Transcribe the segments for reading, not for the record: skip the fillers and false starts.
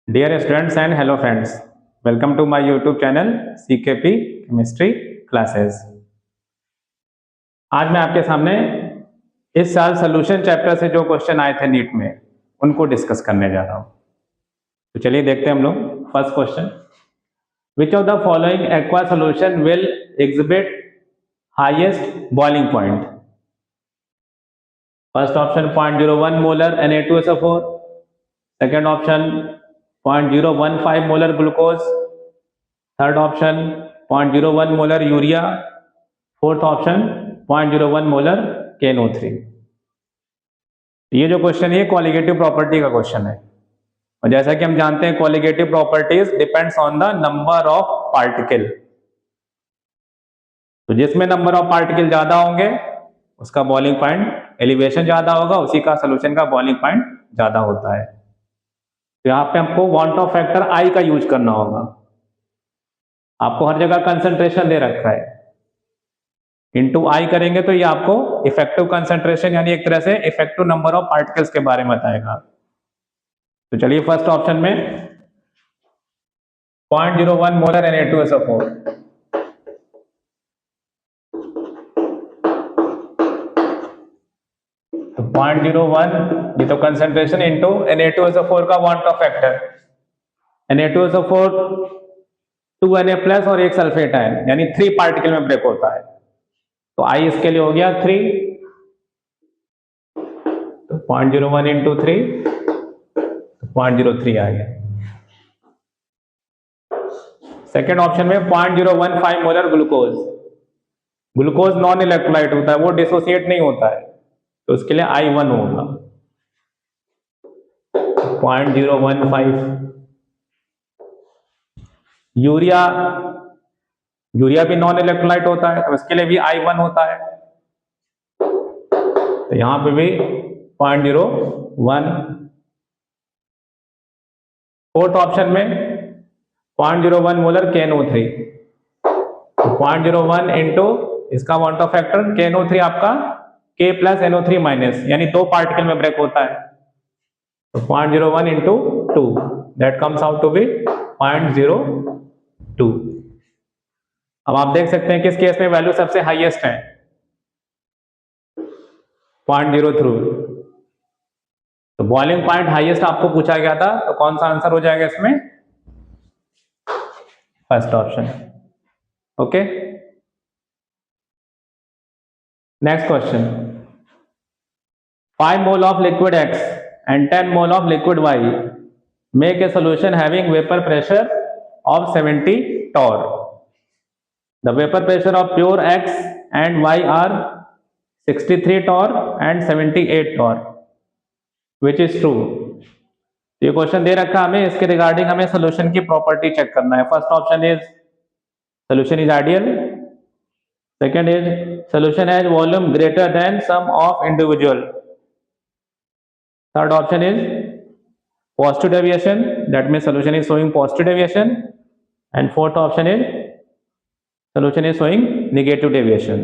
Dear students and hello friends, welcome to my YouTube channel CKP Chemistry Classes। आज मैं आपके सामने इस साल सोल्यूशन चैप्टर से जो क्वेश्चन आए थे नीट में उनको डिस्कस करने जा रहा हूँ। तो चलिए देखते हैं हम लोग। First question, which of the following aqua solution will exhibit highest boiling point? First option 0.01 molar Na2SO4, second option 0.015 molar glucose, third option 0.01 molar urea, fourth option 0.01 molar KNO3। ये जो क्वेश्चन है क्वालिटेटिव प्रॉपर्टी का question है, और जैसा कि हम जानते हैं qualitative properties depends on the number of particle. तो जिसमें नंबर ऑफ पार्टिकल ज्यादा होंगे उसका बॉइलिंग पॉइंट एलिवेशन ज्यादा होगा, उसी का सोल्यूशन का बॉइलिंग पॉइंट ज्यादा होता है। तो यहाँ पे हमको वांट ऑफ फैक्टर I का यूज करना होगा। आपको हर जगह कंसंट्रेशन दे रखा है, इनटू I करेंगे तो ये आपको इफेक्टिव कंसंट्रेशन यानी एक तरह से इफेक्टिव नंबर ऑफ पार्टिकल्स के बारे में बताएगा। तो चलिए फर्स्ट ऑप्शन में 0.01 मोलर Na2SO4, तो 0.01 ये तो कंसंट्रेशन इनटू Na2SO4 का want of factor. Na2SO4 2Na+ और एक सल्फेट आयन यानी 3 पार्टिकल में ब्रेक होता है, तो I इसके लिए हो गया 3, तो 0.01 इंटू 3 तो 0.03 आ गया। सेकेंड ऑप्शन में 0.015 molar glucose. Glucose non electrolyte होता है, वो डिसोसिएट नहीं होता है, तो उसके लिए I1 होगा 0.015। यूरिया भी नॉन इलेक्ट्रोलाइट होता है, तो उसके लिए भी I1 होता है, तो यहां पे भी 0.01। फोर्थ ऑप्शन में 0.01 मोलर KNO3, 0.01 इंटू इसका वांट ऑफ फैक्टर KNO3 आपका K प्लस NO3 माइनस यानी 2 पार्टिकल में ब्रेक होता है, तो 0.01 into 2 that comes out to be 0.02। अब आप देख सकते हैं किस केस में वैल्यू सबसे हाईएस्ट है, 0.03। तो बॉइलिंग पॉइंट हाईएस्ट आपको पूछा गया था, तो कौन सा आंसर हो जाएगा इसमें? First option. Okay, next question, 5 mole of liquid X and 10 mole of liquid Y make a solution having vapor pressure of 70 torr. The vapor pressure of pure X and Y are 63 torr and 78 torr. Which is true? ये question दे रखा हमें, इसके regarding हमें solution की property check करना है। First option is solution is ideal, second is solution has volume greater than sum of individual, third option is positive deviation, that means solution is showing positive deviation, and fourth option is solution is showing negative deviation।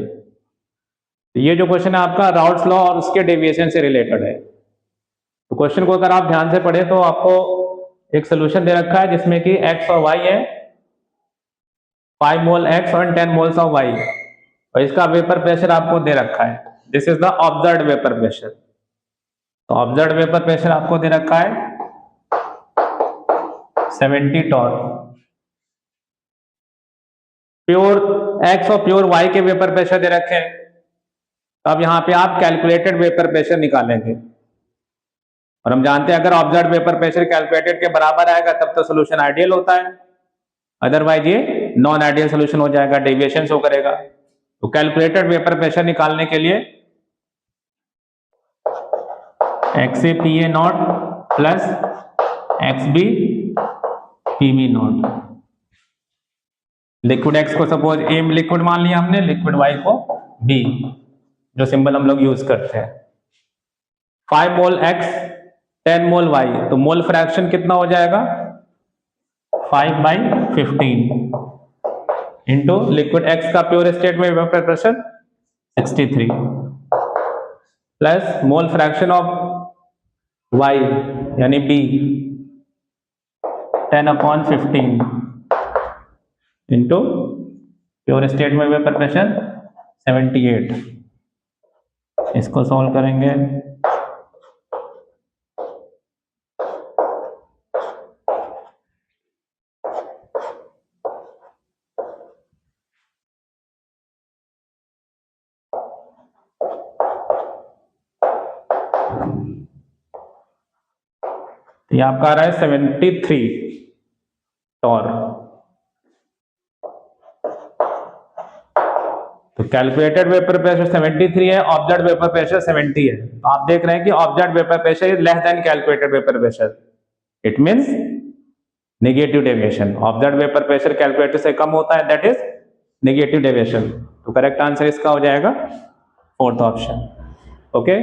ये जो question है आपका Raoult's law और उसके deviation से related है। तो question को अगर आप ध्यान से पढ़े तो आपको एक सोल्यूशन दे रखा है जिसमें कि X और Y है, 5 मोल X और 10 मोल्स ऑफ Y, और इसका वेपर प्रेशर आपको दे रखा है, this is the observed vapour pressure. तो ऑब्जर्व्ड वेपर प्रेशर आपको दे रखा है 70 टॉर। प्योर X और प्योर Y के वेपर प्रेशर दे रखे हैं, तो अब यहां पे आप कैलकुलेटेड वेपर प्रेशर निकालेंगे, और हम जानते हैं अगर ऑब्जर्व्ड वेपर प्रेशर कैलकुलेटेड के बराबर आएगा तब तो सोल्यूशन आइडियल होता है, अदरवाइज ये नॉन आइडियल सोल्यूशन हो जाएगा, डेविएशन शो करेगा। तो कैलकुलेटेड वेपर प्रेशर निकालने के लिए XA/PA0 plus XB/PB0। Liquid X को सपोज A लिक्विड मान लिया हमने, लिक्विड Y को B, जो सिंबल हम लोग यूज करते हैं। 5 मोल X 10 मोल Y, तो मोल फ्रैक्शन कितना हो जाएगा 5/15 इंटू लिक्विड X का प्योर स्टेट में vapour pressure 63 plus mole fraction of Y यानी B 10/15 इंटू प्योर स्टेट में वेपर प्रेशर 78। इसको सॉल्व करेंगे। ये आपका आ रहा है 73 टॉर। तो कैलकुलेटेड वेपर प्रेशर 73 है, ऑब्जर्व्ड वेपर प्रेशर 70 है। तो आप देख रहे हैं कि observed vapour pressure is less than calculated vapour pressure, it means negative deviation. Observed vapour pressure calculated से कम होता है, दैट इज नेगेटिव डेविएशन। तो करेक्ट आंसर इसका हो जाएगा फोर्थ ऑप्शन। ओके।